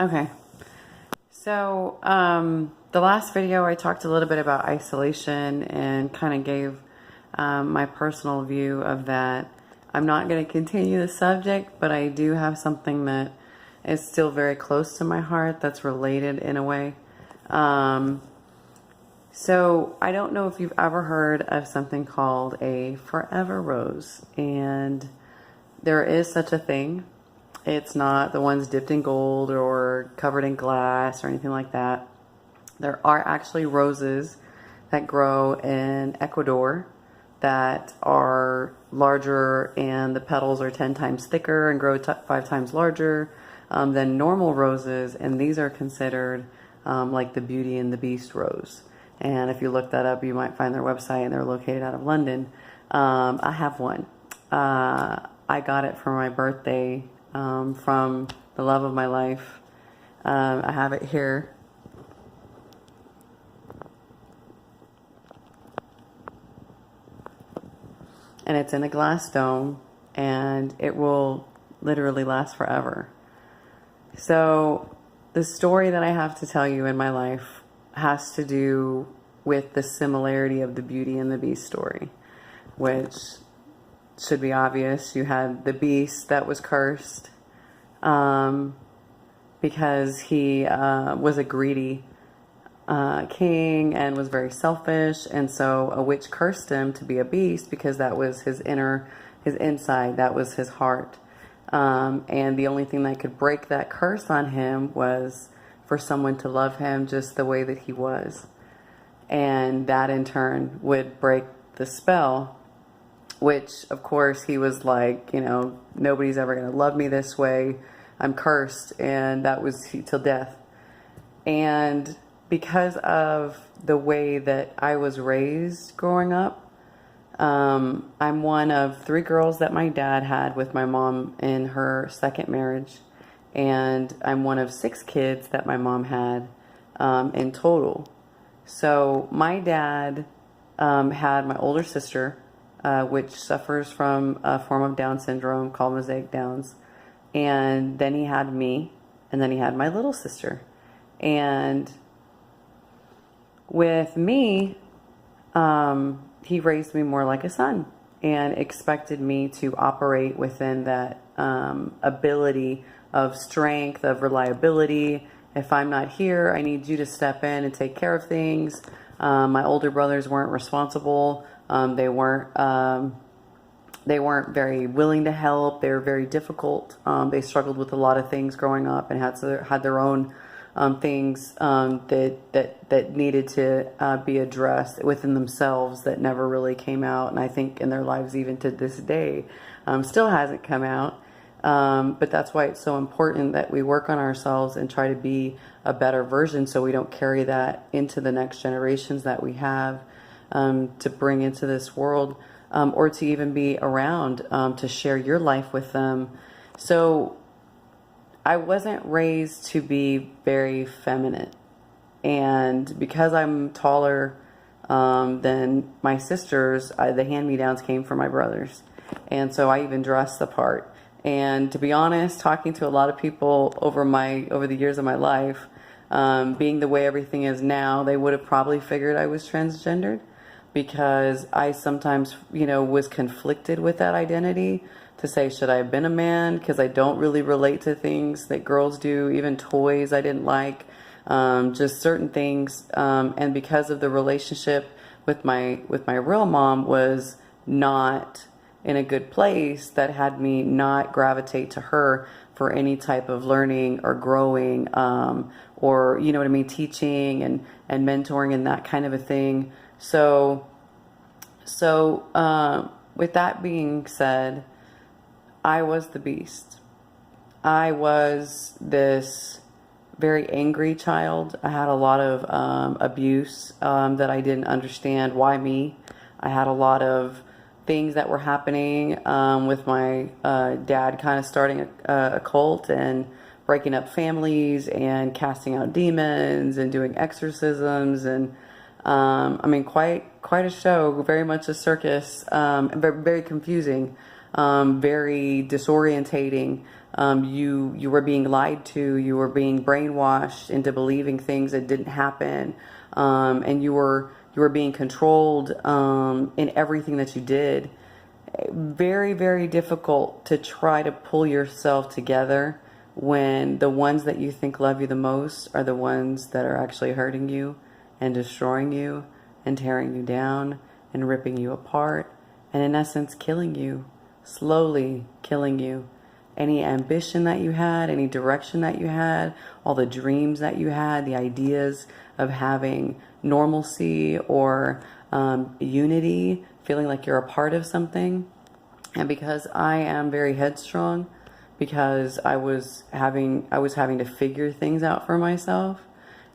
Okay. So, the last video I talked a little bit about isolation and kind of gave my personal view of that. I'm not going to continue the subject, but I do have something that is still very close to my heart that's related in a way. Um, so, I don't know if you've ever heard of something called a forever rose, and there is such a thing. It's not the ones dipped in gold or covered in glass or anything like that. There are actually roses that grow in Ecuador that are larger, and the petals are 10 times thicker and grow 5 times larger than normal roses. And these are considered like the Beauty and the Beast rose. And if you look that up, you might find their website, and they're located out of London. I have one. I got it for my birthday from the love of my life. I have it here. And it's in a glass dome, and it will literally last forever. So the story that I have to tell you in my life has to do with the similarity of the Beauty and the Beast story, which should be obvious. You had the beast that was cursed because he was a greedy king and was very selfish, and so a witch cursed him to be a beast because that was his inside, that was his heart. And the only thing that could break that curse on him was for someone to love him just the way that he was. And that in turn would break the spell, which of course he was like, nobody's ever going to love me this way. I'm cursed. And that was till death. And because of the way that I was raised growing up, I'm one of 3 girls that my dad had with my mom in her second marriage. And I'm one of 6 kids that my mom had in total. So my dad had my older sister, which suffers from a form of Down syndrome called mosaic Downs. And then he had me, and then he had my little sister. And with me, he raised me more like a son and expected me to operate within that ability of strength, of reliability. If I'm not here, I need you to step in and take care of things. My older brothers weren't responsible. They weren't very willing to help. They were very difficult. They struggled with a lot of things growing up and had their own things that needed to be addressed within themselves that never really came out. And I think in their lives, even to this day, still hasn't come out. But that's why it's so important that we work on ourselves and try to be a better version, so we don't carry that into the next generations that we have to bring into this world, or to even be around to share your life with them. So I wasn't raised to be very feminine. And because I'm taller than my sisters, the hand-me-downs came from my brothers. And so I even dressed the part. And to be honest, talking to a lot of people over the years of my life, being the way everything is now, they would have probably figured I was transgendered, because I sometimes, was conflicted with that identity to say, should I have been a man? Because I don't really relate to things that girls do, even toys I didn't like, just certain things. And because of the relationship with my real mom was not in a good place, that had me not gravitate to her for any type of learning or growing, or, teaching and mentoring and that kind of a thing. So with that being said, I was the beast. I was this very angry child. I had a lot of abuse that I didn't understand. Why me? I had a lot of things that were happening with my dad kind of starting a cult and breaking up families and casting out demons and doing exorcisms, and quite a show, very much a circus, very, very confusing, very disorientating, You were being lied to. You were being brainwashed into believing things that didn't happen, and you were being controlled in everything that you did. Very, very difficult to try to pull yourself together when the ones that you think love you the most are the ones that are actually hurting you and destroying you and tearing you down and ripping you apart and in essence killing you, slowly killing you. Any ambition that you had, any direction that you had, all the dreams that you had, the ideas of having normalcy or unity, feeling like you're a part of something. And because I am very headstrong, because I was having to figure things out for myself,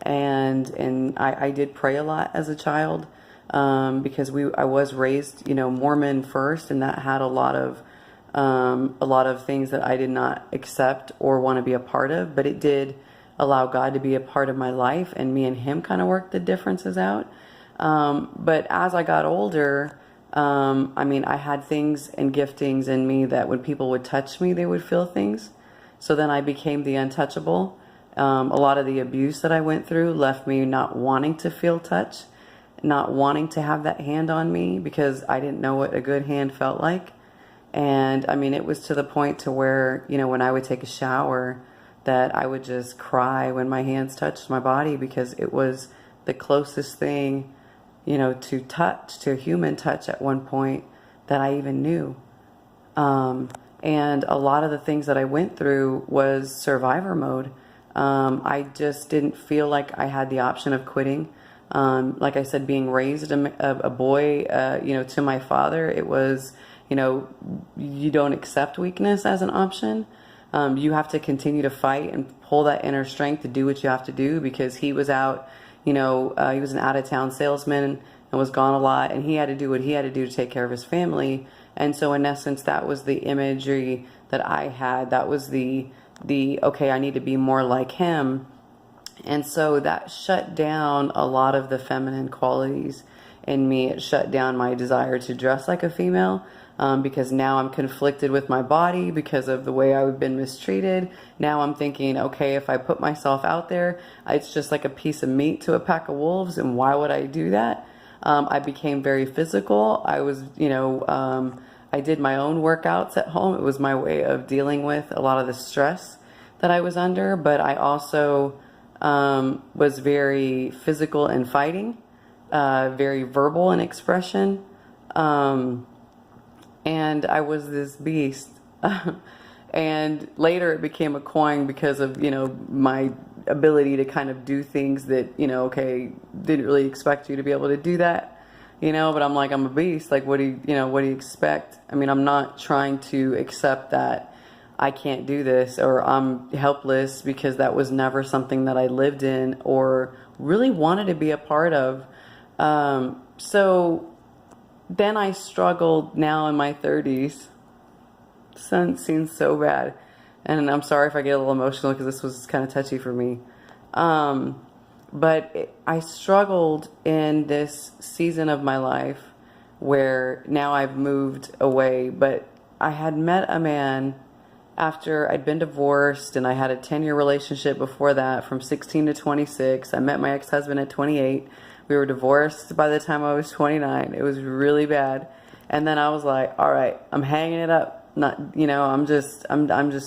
and I did pray a lot as a child, because I was raised, Mormon first, and that had a lot of things that I did not accept or want to be a part of, but it did allow God to be a part of my life, and me and Him kind of worked the differences out. But as I got older, I had things and giftings in me that when people would touch me, they would feel things. So then I became the untouchable. A lot of the abuse that I went through left me not wanting to feel touch, not wanting to have that hand on me because I didn't know what a good hand felt like. And it was to the point to where, when I would take a shower, that I would just cry when my hands touched my body because it was the closest thing, to touch, to human touch at one point that I even knew. And a lot of the things that I went through was survivor mode. I just didn't feel like I had the option of quitting. Like I said, being raised a boy, to my father, it was, you don't accept weakness as an option. You have to continue to fight and pull that inner strength to do what you have to do because he was out, he was an out-of-town salesman and was gone a lot, and he had to do what he had to do to take care of his family. And so in essence, that was the imagery that I had. That was the okay, I need to be more like him. And so that shut down a lot of the feminine qualities in me. It shut down my desire to dress like a female. Because now I'm conflicted with my body because of the way I've been mistreated. Now I'm thinking, okay, if I put myself out there, it's just like a piece of meat to a pack of wolves, and why would I do that? I became very physical. I was, I did my own workouts at home. It was my way of dealing with a lot of the stress that I was under, but I also was very physical in fighting, very verbal in expression. And I was this beast. And later it became a coin because of, my ability to kind of do things that, okay, didn't really expect you to be able to do that, but I'm like, I'm a beast. Like, what do you expect? I'm not trying to accept that I can't do this or I'm helpless, because that was never something that I lived in or really wanted to be a part of. So then I struggled now in my 30s. Seems so bad. And I'm sorry if I get a little emotional because this was kind of touchy for me. But I struggled in this season of my life where now I've moved away. But I had met a man after I'd been divorced, and I had a 10-year relationship before that from 16 to 26. I met my ex-husband at 28. We were divorced by the time I was 29. It was really bad. And then I was like, all right, I'm hanging it up. Not, I'm just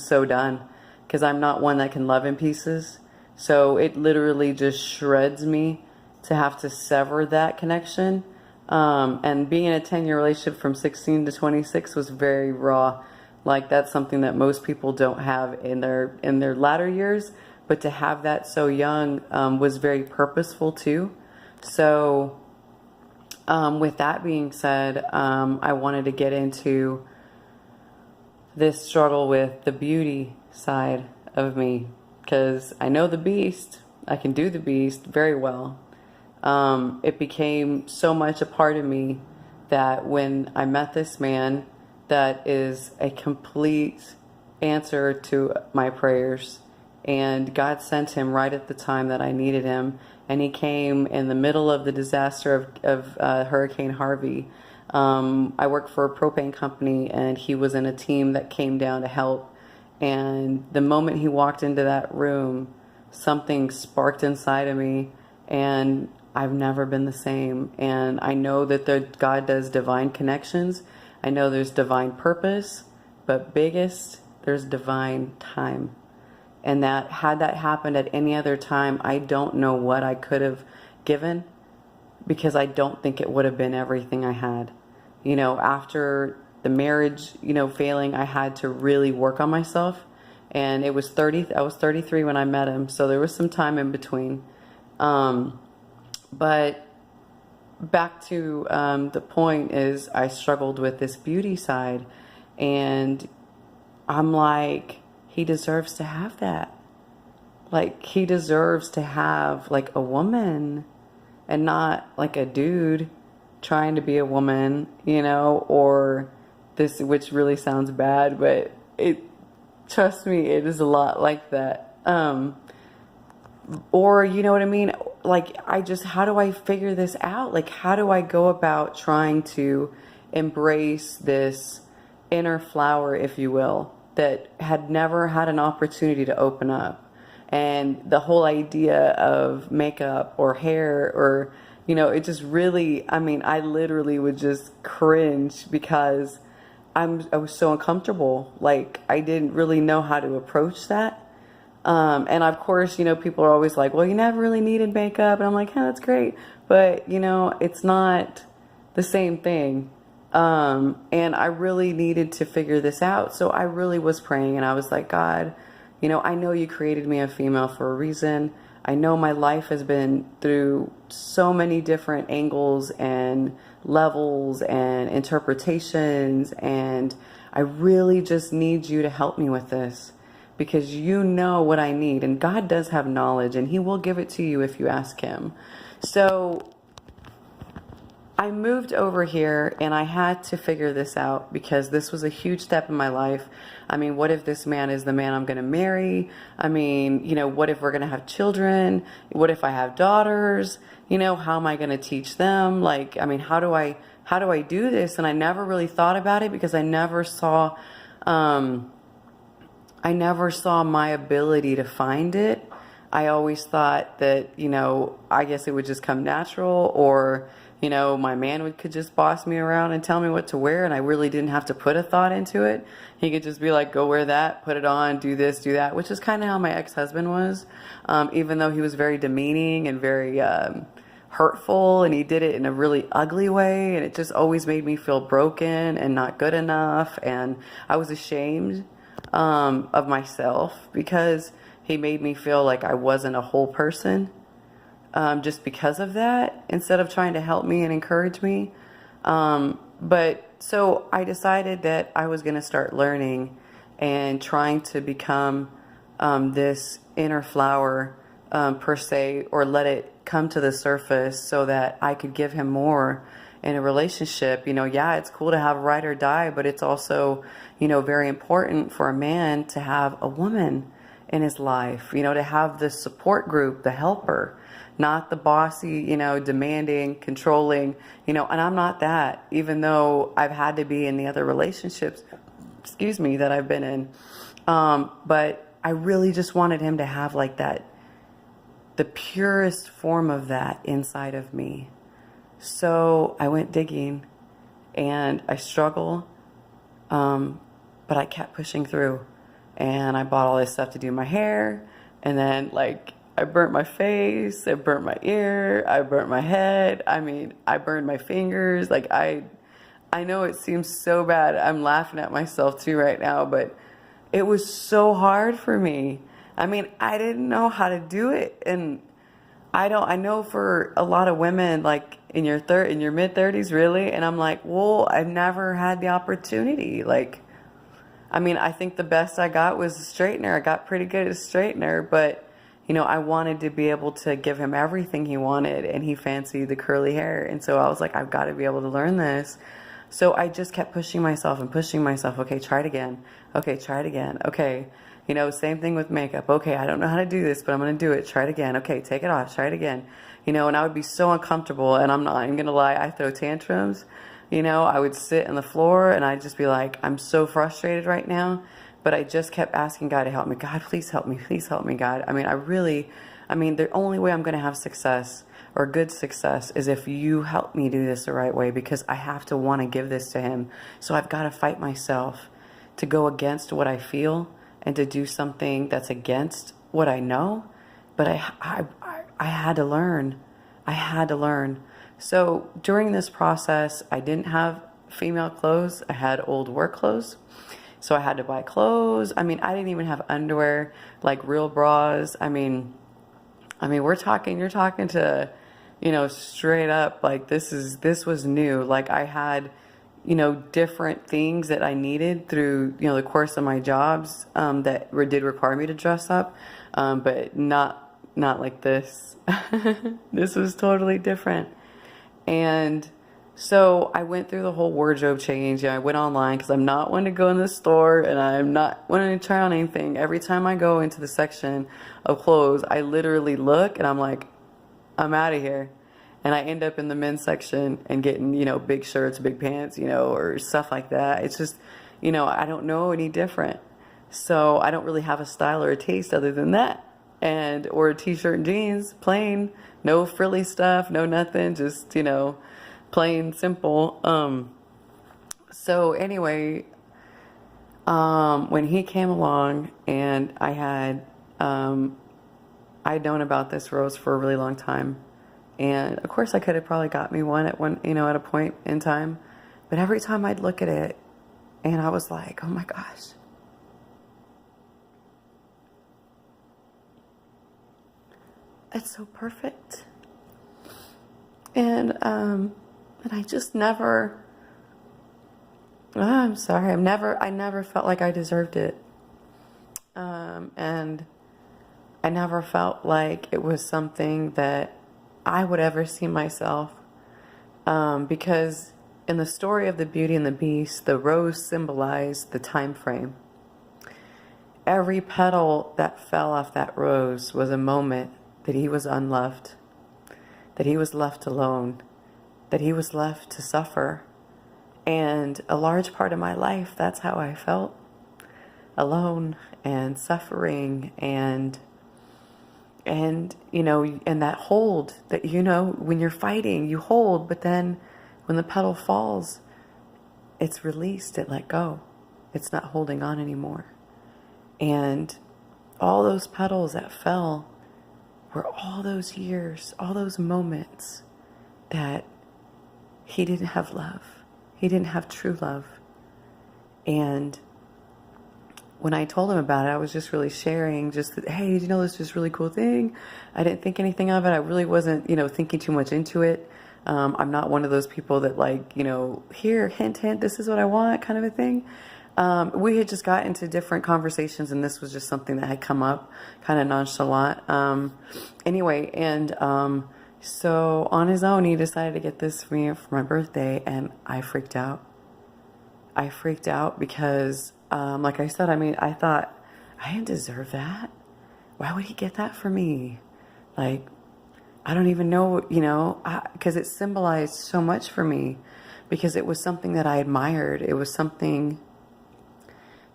so done, because I'm not one that can love in pieces. So it literally just shreds me to have to sever that connection. And being in a 10-year relationship from 16 to 26 was very raw. Like, that's something that most people don't have in their latter years. But to have that so young was very purposeful too. So with that being said, I wanted to get into this struggle with the beauty side of me, because I know the beast. I can do the beast very well. It became so much a part of me that when I met this man that is a complete answer to my prayers, and God sent him right at the time that I needed him. And he came in the middle of the disaster of Hurricane Harvey. I work for a propane company, and he was in a team that came down to help. And the moment he walked into that room, something sparked inside of me, and I've never been the same. And I know that God does divine connections. I know there's divine purpose, but biggest, there's divine time. And that had that happened at any other time, I don't know what I could have given, because I don't think it would have been everything I had. After the marriage, failing, I had to really work on myself. And I was 33 when I met him, so there was some time in between. But back to the point is, I struggled with this beauty side, and I'm like, he deserves to have that. Like, he deserves to have like a woman, and not like a dude trying to be a woman, or this, which really sounds bad, but trust me, it is a lot like that. Or, you know what I mean? Like, how do I figure this out? Like, how do I go about trying to embrace this inner flower, if you will, that had never had an opportunity to open up? And the whole idea of makeup or hair, or, it just really, I literally would just cringe, because I was so uncomfortable. Like, I didn't really know how to approach that. And of course, people are always like, well, you never really needed makeup. And I'm like, yeah, that's great. But, it's not the same thing. And I really needed to figure this out. So I really was praying, and I was like, God, I know you created me a female for a reason. I know my life has been through so many different angles and levels and interpretations, and I really just need you to help me with this, because you know what I need, and God does have knowledge, and he will give it to you if you ask him. So I moved over here, and I had to figure this out, because this was a huge step in my life. What if this man is the man I'm going to marry? What if we're going to have children? What if I have daughters? How am I going to teach them? How do I do this? And I never really thought about it, because I never saw my ability to find it. I always thought that, I guess it would just come natural, or, my man could just boss me around and tell me what to wear, and I really didn't have to put a thought into it. He could just be like, go wear that, put it on, do this, do that, which is kind of how my ex-husband was, even though he was very demeaning and very hurtful, and he did it in a really ugly way, and it just always made me feel broken and not good enough, and I was ashamed of myself, because he made me feel like I wasn't a whole person, just because of that, instead of trying to help me and encourage me. But so I decided that I was going to start learning and trying to become this inner flower, per se, or let it come to the surface, so that I could give him more in a relationship. Yeah, it's cool to have a ride or die, but it's also, very important for a man to have a woman in his life, to have the support group, the helper, not the bossy, demanding, controlling, and I'm not that, even though I've had to be in the other relationships, that I've been in. But I really just wanted him to have like that, the purest form of that inside of me. So I went digging, and I struggled, but I kept pushing through, and I bought all this stuff to do my hair, and then I burnt my face, I burnt my ear, I burnt my head. I burned my fingers. I know it seems so bad. I'm laughing at myself too right now, but it was so hard for me. I didn't know how to do it, and I know for a lot of women, in your mid 30s, really, and I'm like, well, I've never had the opportunity. I think the best I got was a straightener. I got pretty good at a straightener, but I wanted to be able to give him everything he wanted, and he fancied the curly hair, and so I was like, I've got to be able to learn this. So I just kept pushing myself and pushing myself. Okay, try it again. Okay, try it again. Okay. Same thing with makeup. Okay, I don't know how to do this, but I'm going to do it. Try it again. Okay, take it off. Try it again. And I would be so uncomfortable, and I'm going to lie, I throw tantrums. I would sit on the floor, and I'd just be like, I'm so frustrated right now, but I just kept asking God to help me. God, please help me. Please help me, God. I mean, the only way I'm going to have success or good success is if you help me do this the right way, because I have to want to give this to him. So I've got to fight myself to go against what I feel and to do something that's against what I know. But I had to learn. I had to learn. So during this process, I didn't have female clothes. I had old work clothes. So I had to buy clothes. I mean, I didn't even have underwear, like real bras. I mean, you're talking to, straight up, like this was new. Like I had, different things that I needed through, the course of my jobs, that did require me to dress up. But not like this. This was totally different. And so I went through the whole wardrobe change. I went online because I'm not one to go in the store, and I'm not wanting to try on anything. Every time I go into the section of clothes, I literally look and I'm like, I'm out of here. And I end up in the men's section and getting, big shirts, big pants, or stuff like that. It's just, I don't know any different. So I don't really have a style or a taste other than that. Or a t-shirt and jeans, plain, no frilly stuff, no nothing, just, plain simple. So anyway, when he came along and I'd known about this rose for a really long time. And of course I could have probably got me one at a point in time. But every time I'd look at it and I was like, oh my gosh. It's so perfect. And I just never, I'm sorry, I never felt like I deserved it. And I never felt like it was something that I would ever see myself. Because in the story of the Beauty and the Beast, the rose symbolized the time frame. Every petal that fell off that rose was a moment that he was unloved, that he was left alone, that he was left to suffer. And a large part of my life, that's how I felt. Alone and suffering and and that hold that, when you're fighting, you hold, but then when the petal falls, it's released, it let go. It's not holding on anymore. And all those petals that fell were all those years, all those moments that he didn't have love. He didn't have true love. And when I told him about it, I was just really sharing just that, hey, did you know this is really cool thing? I didn't think anything of it. I really wasn't, thinking too much into it. I'm not one of those people that here, hint, hint, this is what I want kind of a thing. We had just got into different conversations, and this was just something that had come up kind of nonchalant. Anyway, and so on his own, he decided to get this for me for my birthday, and I freaked out. I freaked out because, like I said, I thought, I didn't deserve that. Why would he get that for me? Like, I don't even know, because it symbolized so much for me, because it was something that I admired. It was something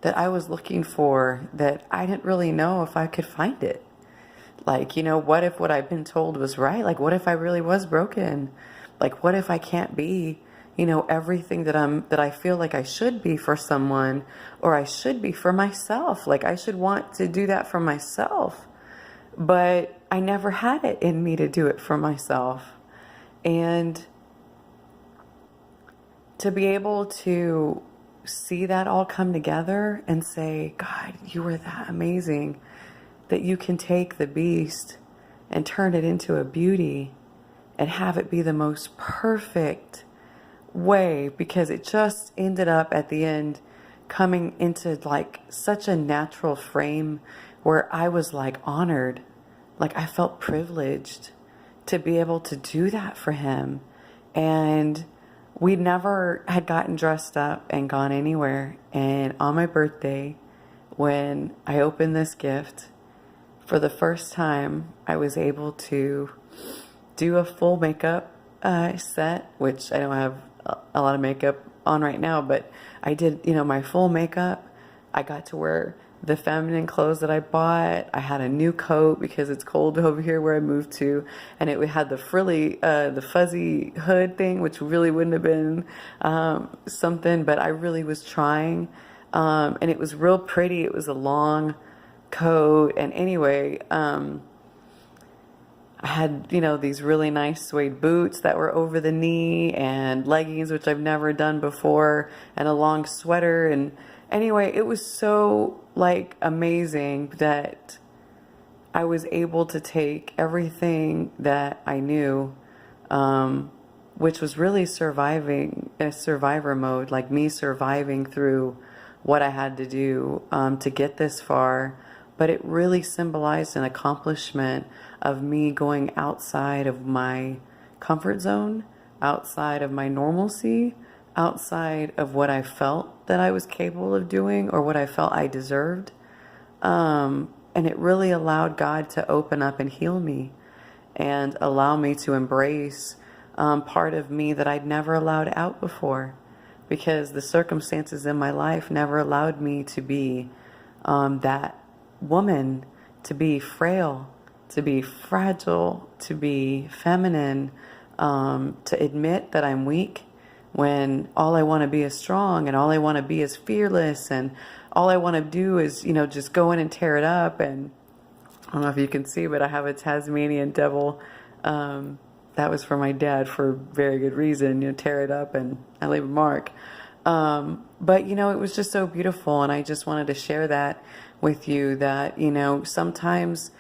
that I was looking for that I didn't really know if I could find it. Like, what if what I've been told was right? Like, what if I really was broken? Like, what if I can't be, everything that I feel like I should be for someone, or I should be for myself? Like, I should want to do that for myself. But I never had it in me to do it for myself. And to be able to see that all come together and say, God, you were that amazing that you can take the beast and turn it into a beauty and have it be the most perfect way, because it just ended up at the end coming into like such a natural frame where I was like honored, like I felt privileged to be able to do that for him. And we never had gotten dressed up and gone anywhere. And on my birthday, when I opened this gift, for the first time, I was able to do a full makeup set, which I don't have a lot of makeup on right now, but I did, my full makeup. I got to wear the feminine clothes that I bought. I had a new coat because it's cold over here where I moved to, and it had the frilly, the fuzzy hood thing, which really wouldn't have been something, but I really was trying. And it was real pretty. It was a long coat. And anyway, I had, these really nice suede boots that were over the knee and leggings, which I've never done before, and a long sweater. And anyway, it was so amazing that I was able to take everything that I knew, which was really surviving, a survivor mode, like me surviving through what I had to do to get this far. But it really symbolized an accomplishment of me going outside of my comfort zone, outside of my normalcy, outside of what I felt that I was capable of doing or what I felt I deserved. And it really allowed God to open up and heal me and allow me to embrace part of me that I'd never allowed out before, because the circumstances in my life never allowed me to be that woman, to be frail, to be fragile, to be feminine, to admit that I'm weak when all I want to be is strong and all I want to be is fearless and all I want to do is, just go in and tear it up. And I don't know if you can see, but I have a Tasmanian devil. That was for my dad for very good reason, tear it up and I leave a mark. But, it was just so beautiful. And I just wanted to share that with you that, sometimes,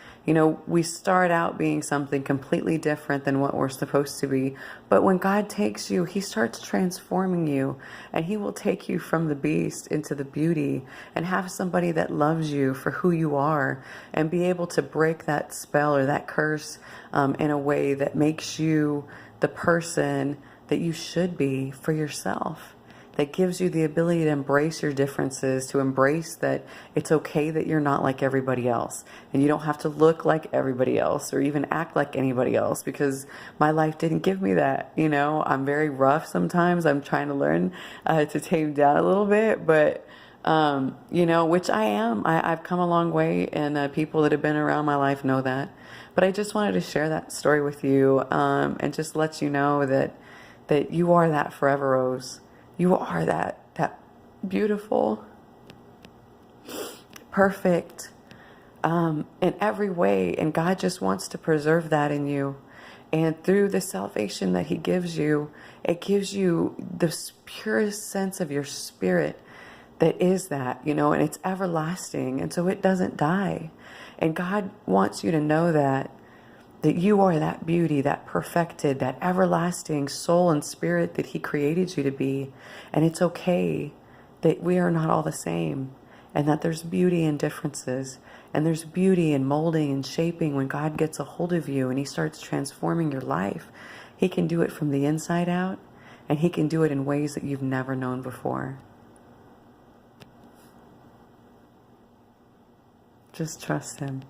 we start out being something completely different than what we're supposed to be. But when God takes you, He starts transforming you, and He will take you from the beast into the beauty and have somebody that loves you for who you are and be able to break that spell or that curse in a way that makes you the person that you should be for yourself. That gives you the ability to embrace your differences, to embrace that it's okay that you're not like everybody else. And you don't have to look like everybody else or even act like anybody else, because my life didn't give me that. I'm very rough sometimes. I'm trying to learn to tame down a little bit, but, which I am. I've come a long way, and people that have been around my life know that. But I just wanted to share that story with you and just let you know that you are that forever rose. You are that beautiful, perfect, in every way. And God just wants to preserve that in you. And through the salvation that He gives you, it gives you the purest sense of your spirit that is that, and it's everlasting. And so it doesn't die. And God wants you to know that you are that beauty, that perfected, that everlasting soul and spirit that He created you to be. And it's okay that we are not all the same, and that there's beauty in differences, and there's beauty in molding and shaping. When God gets a hold of you and He starts transforming your life, He can do it from the inside out, and He can do it in ways that you've never known before. Just trust Him.